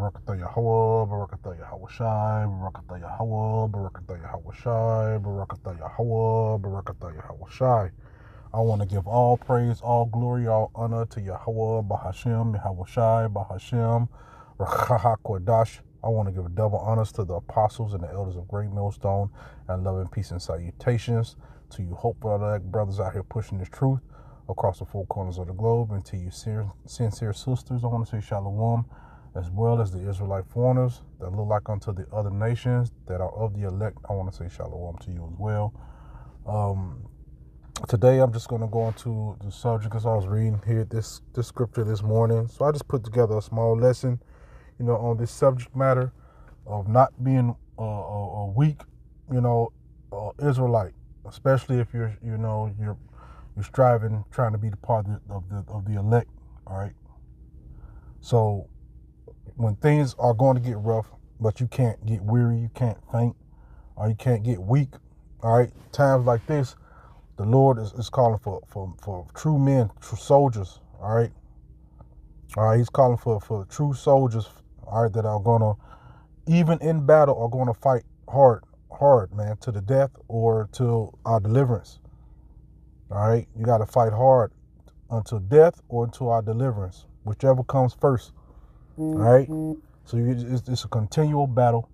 Barakatha Yahweh, Barakatha Yahweh Shai, Barakatha Yahweh, Barakatha Yahweh Shai, Barakatha Yahweh, Barakatha Yahweh Shai. I want to give all praise, all glory, all honor to Yahweh, Bahashem, Yahweh Shai, Bahashem, Rachaha Kodash. I want to give double honors to the apostles and the elders of Great Millstone, and love and peace and salutations to you hopeful brothers out here pushing this truth across the four corners of the globe, and to you sincere sisters. I want to say shalom, as well as the Israelite foreigners that look like unto the other nations that are of the elect. I want to say shalom to you as well. Today I'm just going to go into the subject because I was reading here this scripture this morning. So I just put together a small lesson, on this subject matter of not being a weak, Israelite, especially if you're striving, trying to be the part of the elect. All right. So when things are going to get rough, but you can't get weary, you can't faint, or you can't get weak. All right. Times like this, the Lord is calling for true men, true soldiers. All right. All right. He's calling for true soldiers. All right. That are going to, even in battle, are going to fight hard, man, to the death or to our deliverance. All right. You got to fight hard until death or until our deliverance, whichever comes first. All right. So it's a continual battle.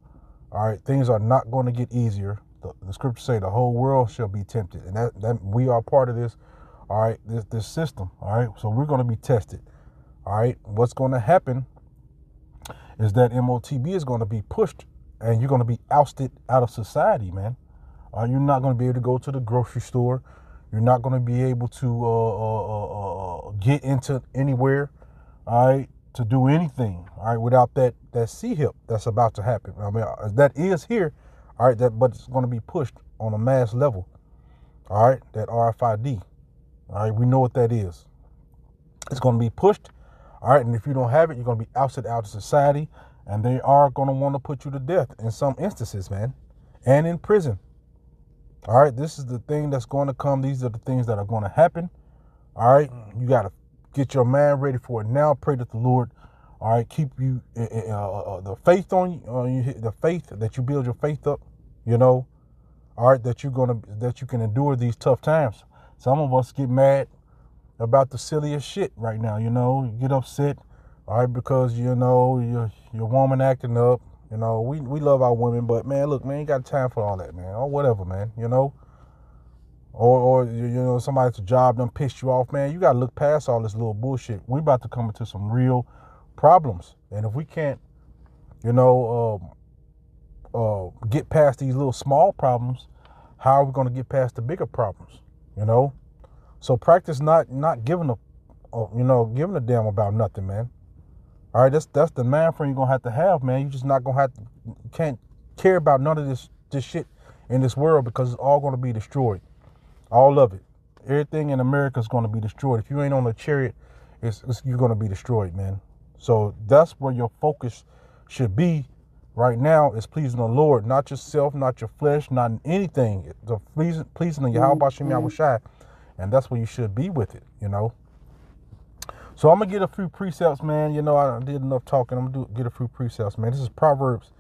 All right. Things are not going to get easier. The scriptures say the whole world shall be tempted, and that we are part of this. All right. This system. All right. So we're going to be tested. All right. What's going to happen is that MOTB is going to be pushed, and you're going to be ousted out of society, man. You're not going to be able to go to the grocery store. You're not going to be able to get into anywhere, all right, to do anything, all right, without that C-HIP that's about to happen. I mean, that is here, all right, but it's going to be pushed on a mass level, all right, that RFID, all right, we know what that is. It's going to be pushed, all right, and if you don't have it, you're going to be ousted out of society, and they are going to want to put you to death in some instances, man, and in prison. All right, this is the thing that's going to come. These are the things that are going to happen. All right, you got to get your mind ready for it now. Pray that the Lord, all right, keep you the faith on you, the faith that you build your faith up. All right, that you can endure these tough times. Some of us get mad about the silliest shit right now. You get upset, all right, because your woman acting up. We love our women, but man, look, man, you got time for all that, man, or whatever, man, or somebody's job done pissed you off, man. You got to look past all this little bullshit. We about to come into some real problems, and if we can't, get past these little small problems, how are we going to get past the bigger problems? So practice not giving giving a damn about nothing, man. All right, that's the man frame you're gonna have, man. You're just not gonna can't care about none of this shit in this world, because it's all gonna be destroyed. All of it. Everything in America is gonna be destroyed. If you ain't on a chariot, you're gonna be destroyed, man. So that's where your focus should be right now, is pleasing the Lord, not yourself, not your flesh, not anything. The pleasing the Yahweh Bashem Yahweh Shai, and that's where you should be with it, So I'm going to get a few precepts, man. I did enough talking. I'm going to get a few precepts, man. This is Proverbs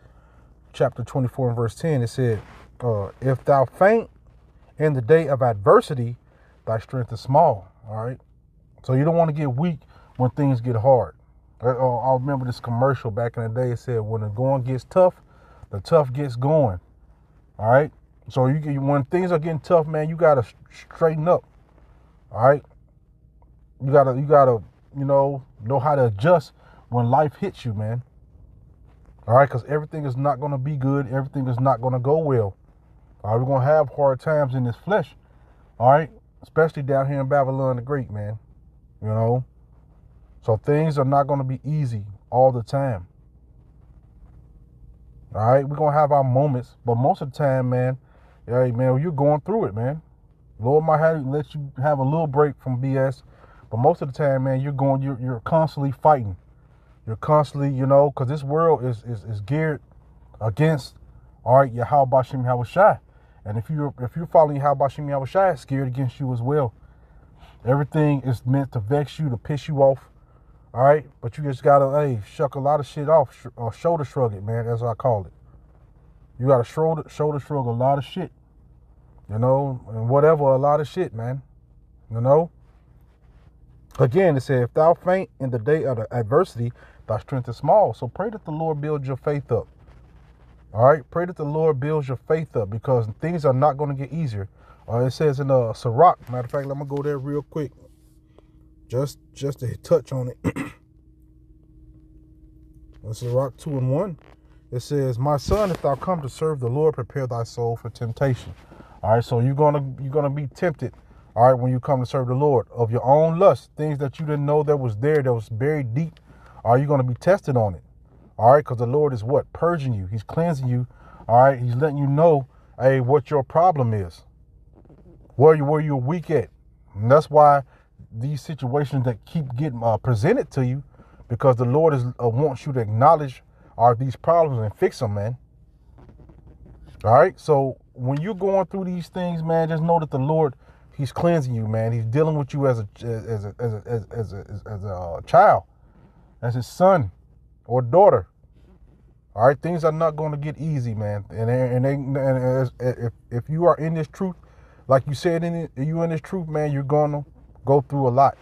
chapter 24 and verse 10. It said, if thou faint in the day of adversity, thy strength is small. All right. So you don't want to get weak when things get hard. I remember this commercial back in the day. It said, when the going gets tough, the tough gets going. All right. So when things are getting tough, man, you got to straighten up. All right. You got to, know how to adjust when life hits you, man. All right, because everything is not going to be good. Everything is not going to go well. All right, we're going to have hard times in this flesh. All right, especially down here in Babylon the Great, man. So things are not going to be easy all the time. All right, we're going to have our moments, but most of the time, man, hey, man, you're going through it, man. Lord might let you have a little break from BS. But most of the time, man, you're constantly fighting. You're constantly, because this world is geared against, all right, Yahweh Bashem Yahweh Shai. And if you're following Yahweh Bashem Yahweh Shai, it's geared against you as well. Everything is meant to vex you, to piss you off, all All right, but you just gotta, hey, shuck a lot of shit off, or shoulder shrug it, man. That's what I call it. You gotta shoulder shrug a lot of shit, and whatever, a lot of shit, man. Again, it said, if thou faint in the day of the adversity, thy strength is small. So pray that the Lord builds your faith up. All right, pray that the Lord builds your faith up, because things are not going to get easier. It says in Sirach, matter of fact, I'm gonna go there real quick, just to touch on it. Sirach 2:1. It says, my son, if thou come to serve the Lord, prepare thy soul for temptation. All right, so you're gonna be tempted. All right, when you come to serve the Lord, of your own lust, things that you didn't know that was there, that was buried deep. Are you going to be tested on it? All right, because the Lord is what? Purging you. He's cleansing you. All right, he's letting you know, hey, what your problem is, where you're weak at. And that's why these situations that keep getting presented to you, because the Lord wants you to acknowledge these problems and fix them, man. All right, so when you're going through these things, man, just know that the Lord, He's cleansing you, man. He's dealing with you as a child, as his son or daughter. All right, things are not going to get easy, man. And if you are in this truth, like you said, you in this truth, man, you're going to go through a lot.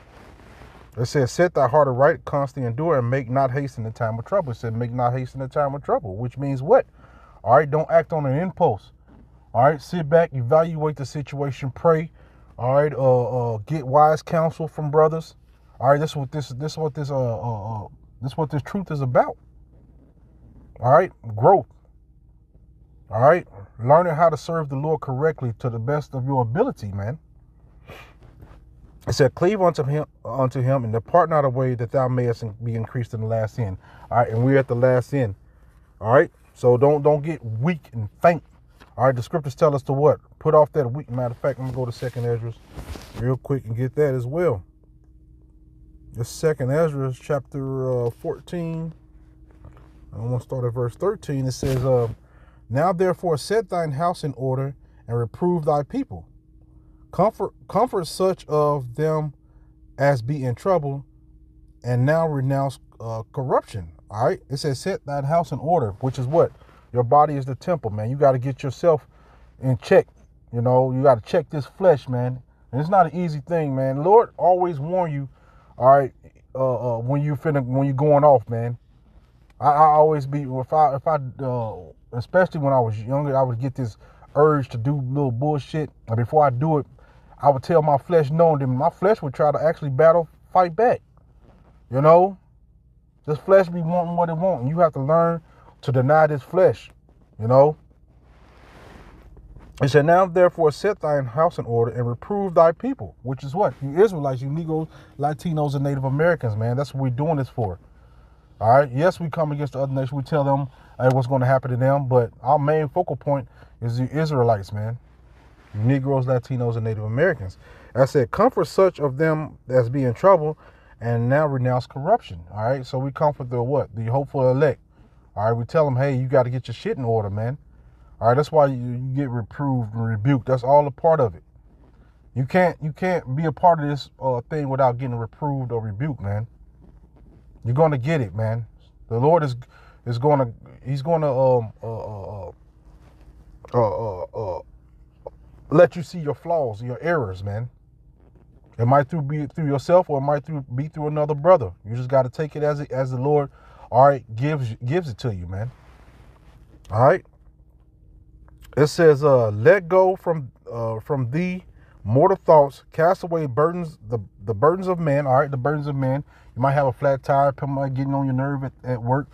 It says, set thy heart aright, constantly endure, and make not haste in the time of trouble. It said, make not haste in the time of trouble, which means what? All right, don't act on an impulse. All right, sit back, evaluate the situation, pray. All right, get wise counsel from brothers. All right, this is what this truth is about. All right, growth. All right, learning how to serve the Lord correctly to the best of your ability, man. It said, cleave unto him, and depart not away, that thou mayest be increased in the last end. All right, and we're at the last end. All right, so don't get weak and faint. All right, the scriptures tell us to what? Put off that weak. Matter of fact, I'm going to go to 2nd Ezra real quick and get that as well. This 2nd Ezra chapter 14. I want to start at verse 13. It says, now therefore set thine house in order, and reprove thy people. Comfort such of them as be in trouble, and now renounce corruption. All right, it says set thine house in order, which is what? Your body is the temple, man. You got to get yourself in check. You got to check this flesh, man. And it's not an easy thing, man. Lord always warn you, all right, when you're going off, man. I always be, especially when I was younger, I would get this urge to do little bullshit. And before I do it, I would tell my flesh no, and then my flesh would try to actually fight back. This flesh be wanting what it wants, and you have to learn to deny this flesh. It said, now therefore set thine house in order, and reprove thy people, which is what? You Israelites, you Negroes, Latinos, and Native Americans, man. That's what we're doing this for. All right. Yes, we come against the other nations. We tell them what's going to happen to them, but our main focal point is the Israelites, man. Negroes, Latinos, and Native Americans. I said, comfort such of them as be in trouble, and now renounce corruption. All right. So we comfort the what? The hopeful elect. All right. We tell them, hey, you got to get your shit in order, man. All right. That's why you get reproved and rebuked. That's all a part of it. You can't be a part of this thing without getting reproved or rebuked, man. You're going to get it, man. The Lord is going to, he's going to let you see your flaws, your errors, man. It might be through yourself, or it might be through another brother. You just got to take it as the Lord, all right, gives it to you, man. All right. It says, let go from thee mortal thoughts, cast away burdens, the burdens of men. All right, the burdens of men. You might have a flat tire, people might getting on your nerve at work.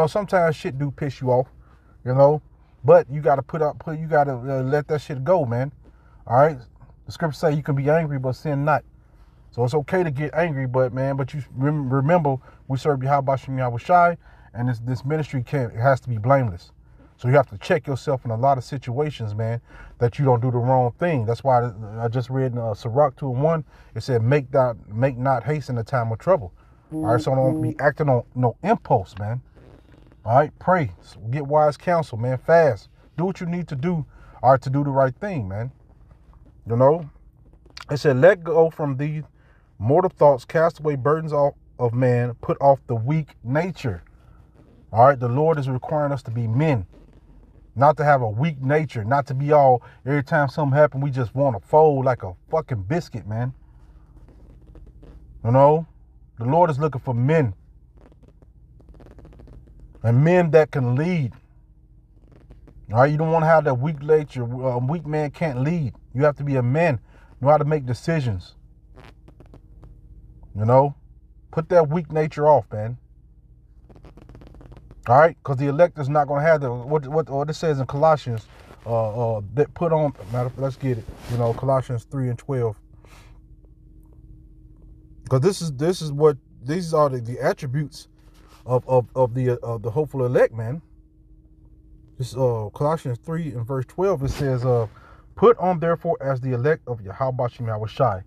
Sometimes shit do piss you off, but you got to you got to let that shit go, man. All right. The scriptures say you can be angry, but sin not. So it's okay to get angry, but you remember we serve Yahweh Shem Yahweh Shai, and this ministry has to be blameless. So you have to check yourself in a lot of situations, man, that you don't do the wrong thing. That's why I just read in Sirach 2:1, it said, make not haste in the time of trouble. All right, so don't be acting on no impulse, man. All right, pray, get wise counsel, man, fast. Do what you need to do, all right, to do the right thing, man. It said, let go from these mortal thoughts, cast away burdens of of man, put off the weak nature. All right, the Lord is requiring us to be men, not to have a weak nature, not to be all, every time something happens, we just want to fold like a fucking biscuit, man. You know, the Lord is looking for men, and men that can lead. All right, you don't want to have that weak nature. A weak man can't lead. You have to be a man, know how to make decisions. You know, put that weak nature off, man. All right, because the elect is not going to have what it says in Colossians. That put on. Let's get it. You know, Colossians 3:12. Because these are the attributes of the hopeful elect, man. This Colossians 3 and verse 12. It says, "Put on therefore as the elect of Yahweh Shem Yahushai,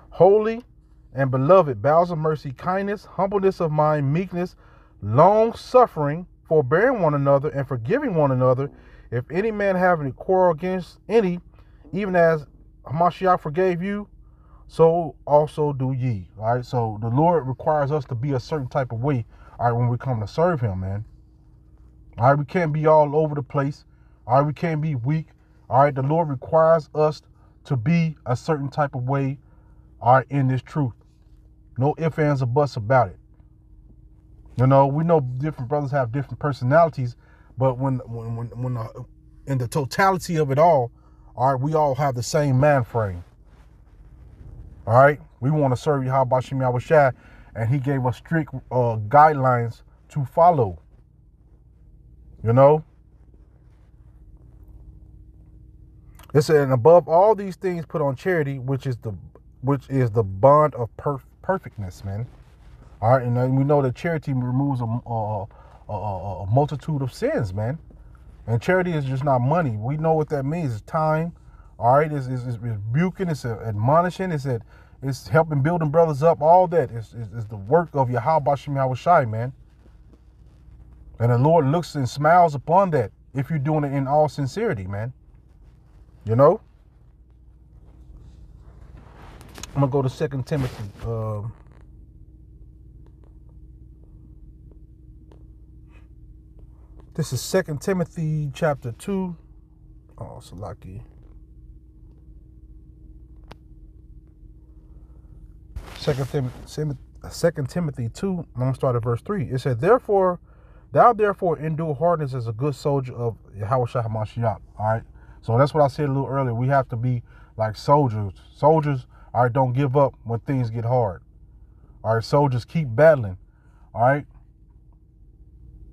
holy and beloved, bowels of mercy, kindness, humbleness of mind, meekness, long suffering, forbearing one another, and forgiving one another. If any man have any quarrel against any, even as Hamashiach forgave you, so also do ye." All right. So the Lord requires us to be a certain type of way. All right, when we come to serve Him, man. All right, we can't be all over the place. All right, we can't be weak. All right, the Lord requires us to be a certain type of way. All right, in this truth. No ifs, ands, or buts about it. You know, we know different brothers have different personalities, but when in the totality of it all right, we all have the same man frame. All right, we want to serve Yahweh Shem Yahushai, and He gave us strict guidelines to follow. You know, it said, "And above all these things, put on charity, which is the bond of perfectness, man." All right, and we know that charity removes a multitude of sins, man. And charity is just not money. We know what that means. It's time. All right, it's rebuking, it's admonishing, it's helping building brothers up. All that is the work of Yahweh Shem Yahushai, man. And the Lord looks and smiles upon that if you're doing it in all sincerity, man. You know. I'm gonna go to 2 Timothy. This is 2 Timothy chapter 2. Oh, Salaki. 2 Timothy 2, I'm going to start at verse 3. It said, "Therefore, thou therefore endure hardness as a good soldier of Yahushua HaMashiach." All right. So that's what I said a little earlier. We have to be like soldiers. Soldiers, all right, don't give up when things get hard. All right, soldiers keep battling. All right.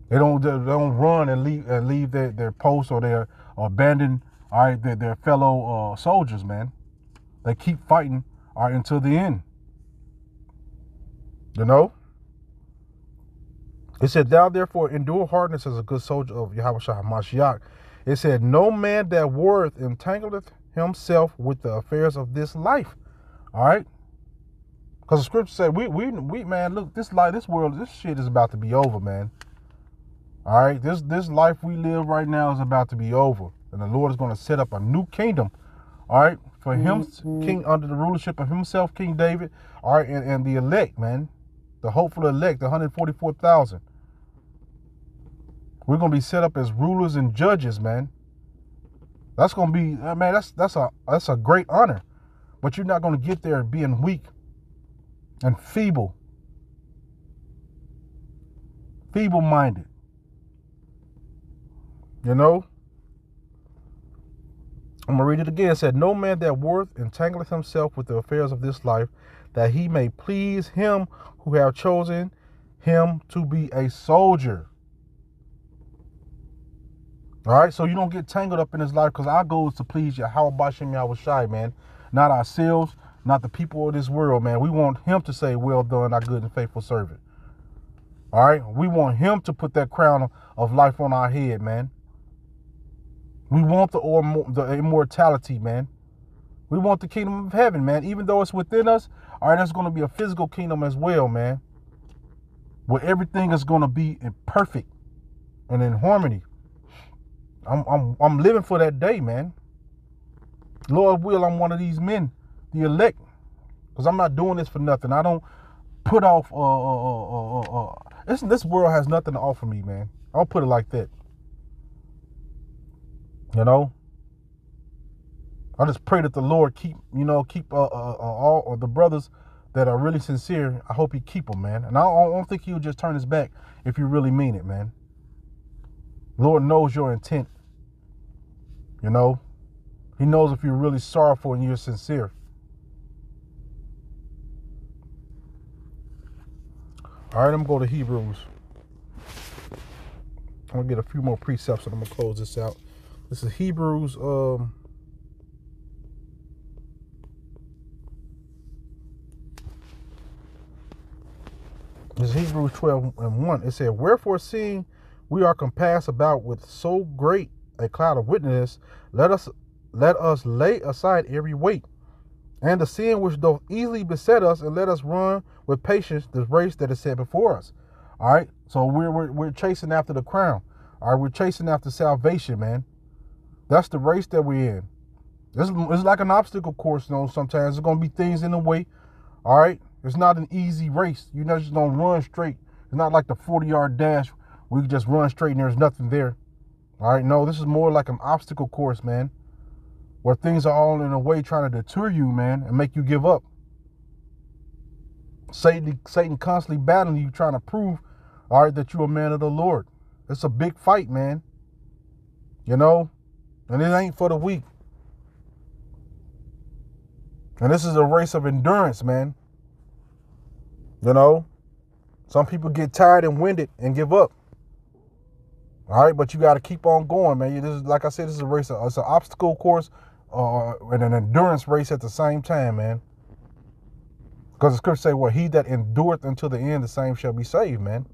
They don't run and leave their post or abandon, all right, their fellow soldiers, man. They keep fighting, all right, until the end. You know? It said, "Thou therefore endure hardness as a good soldier of Yahushua HaMashiach." It said, "No man that warreth entangleth himself with the affairs of this life." All right? Because the scripture said, we man, look, this world, this shit is about to be over, man. All right, this life we live right now is about to be over, and the Lord is going to set up a new kingdom, all right, for Him, King under the rulership of Himself, King David, all right, and the elect, man, the hopeful elect, the 144,000. We're going to be set up as rulers and judges, man. That's going to be, man, that's a great honor, but you're not going to get there being weak and feeble-minded. You know, I'm going to read it again. It said, "No man that worth entangleth himself with the affairs of this life, that he may please Him who have chosen him to be a soldier." All right, so you don't get tangled up in this life, because our goal is to please Yahweh Shem Yahushai, man. Not ourselves, not the people of this world, man. We want Him to say, "Well done, our good and faithful servant." All right, we want Him to put that crown of life on our head, man. We want the immortality, man. We want the kingdom of heaven, man. Even though it's within us, all right, there's going to be a physical kingdom as well, man, where everything is going to be perfect and in harmony. I'm living for that day, man. Lord will, I'm one of these men, the elect, because I'm not doing this for nothing. I don't put off. This world has nothing to offer me, man. I'll put it like that. You know, I just pray that the Lord keep all of the brothers that are really sincere. I hope He keep them, man. And I don't think He'll just turn His back if you really mean it, man. Lord knows your intent. You know, He knows if you're really sorrowful and you're sincere. All right, I'm going to go to Hebrews. I'm going to get a few more precepts and I'm going to close this out. This is Hebrews. This is Hebrews 12:1. It said, "Wherefore, seeing we are compassed about with so great a cloud of witnesses, let us lay aside every weight and the sin which doth easily beset us, and let us run with patience the race that is set before us." All right, so we're chasing after the crown. All right, we're chasing after salvation, man. That's the race that we're in. It's like an obstacle course, you know. Sometimes there's gonna be things in the way. All right, it's not an easy race. You're not just gonna run straight. It's not like the 40-yard dash where you just run straight and there's nothing there. All right, no, this is more like an obstacle course, man, where things are all in a way trying to deter you, man, and make you give up. Satan constantly battling you, trying to prove, all right, that you're a man of the Lord. It's a big fight, man. You know, and it ain't for the weak. And this is a race of endurance, man. You know, some people get tired and winded and give up. All right, but you got to keep on going, man. This is, like I said, this is a race. It's an obstacle course and an endurance race at the same time, man. Because the scripture say, well, he that endureth until the end, the same shall be saved, man.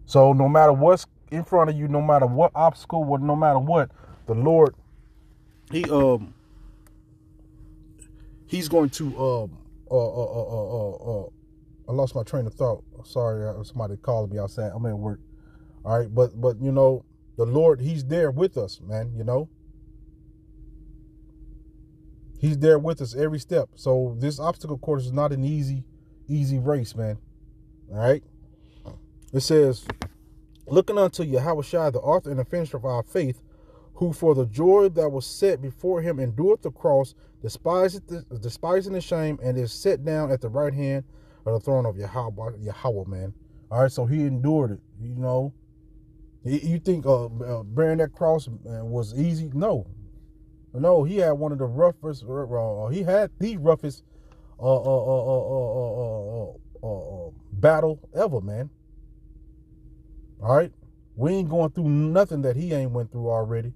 So no matter what's in front of you, no matter what obstacle, no matter what, the Lord, He's going to I lost my train of thought. Sorry, somebody called me outside. I'm at work. All right, but you know, the Lord, He's there with us, man. You know, He's there with us every step. So this obstacle course is not an easy race, man. All right. It says, "Looking unto Yahushua, the author and the finisher of our faith, who for the joy that was set before Him endured the cross, despising the shame, and is set down at the right hand of the throne of Yahweh, man." All right, so He endured it. You know, you think bearing that cross was easy? No, He had one of the roughest. He had the roughest battle ever, man. All right, we ain't going through nothing that He ain't went through already.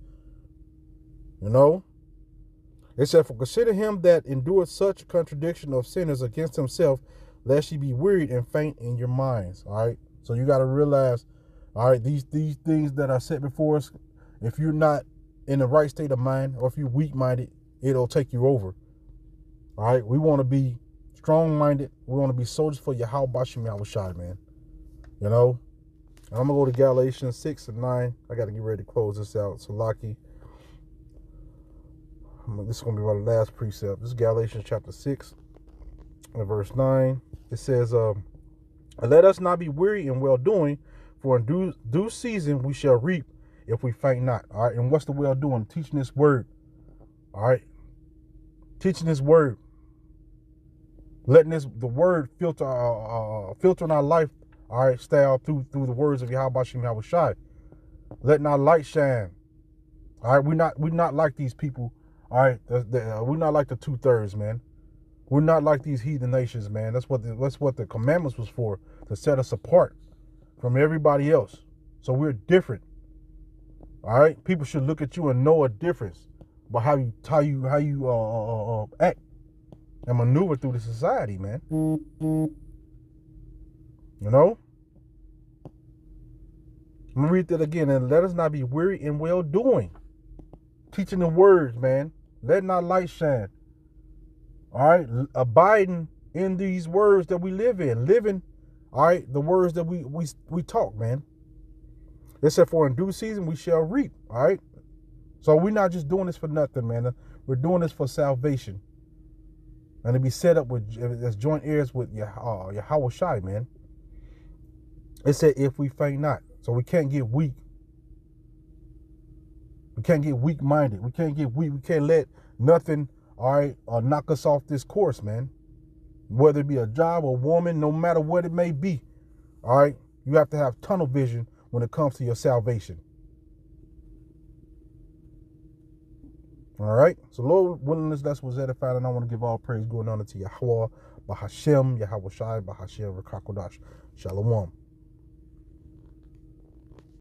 You know, it said, "For consider him that endured such contradiction of sinners against himself, lest ye be wearied and faint in your minds." All right, so you got to realize, all right, these things that are set before us, if you're not in the right state of mind, or if you're weak-minded, it'll take you over. All right, we want to be strong-minded. We want to be soldiers for Yahweh Bashim Yahushai, man. You know, and I'm gonna go to Galatians 6:9. I got to get ready to close this out. So, Laki, this is going to be my last precept. This is Galatians chapter 6 and verse 9. It says, "Let us not be weary in well-doing, for in due season we shall reap if we faint not." All right, and what's the well-doing? Teaching this word. All right, teaching this word. Letting the word filter in our life. All right, stay out through the words of Yahweh Bashim Yahushai. Letting our light shine. All right, we're not like these people. All right, we're not like the 2/3, man. We're not like these heathen nations, man. That's what the commandments was for, to set us apart from everybody else. So we're different. All right, people should look at you and know a difference about how you act and maneuver through the society, man. You know. Let me read that again. "And let us not be weary in well doing." Teaching the words, man. Letting our light shine. All right. Abiding in these words that we live in. Living, all right, the words that we talk, man. It said, "For in due season we shall reap." All right. So we're not just doing this for nothing, man. We're doing this for salvation. and to be set up with as joint heirs with Yahweh Shai, man. It said, if we faint not. So we can't get weak. We can't get weak-minded. We can't get weak. We can't let nothing, all right, knock us off this course, man. Whether it be a job or woman, no matter what it may be, all right, you have to have tunnel vision when it comes to your salvation. All right, so Lord willingness, that's what's edified, and I want to give all praise going on to Yahweh, Bahashem, Yahweh Shai, Bahashem, Rakakodash, Shalom.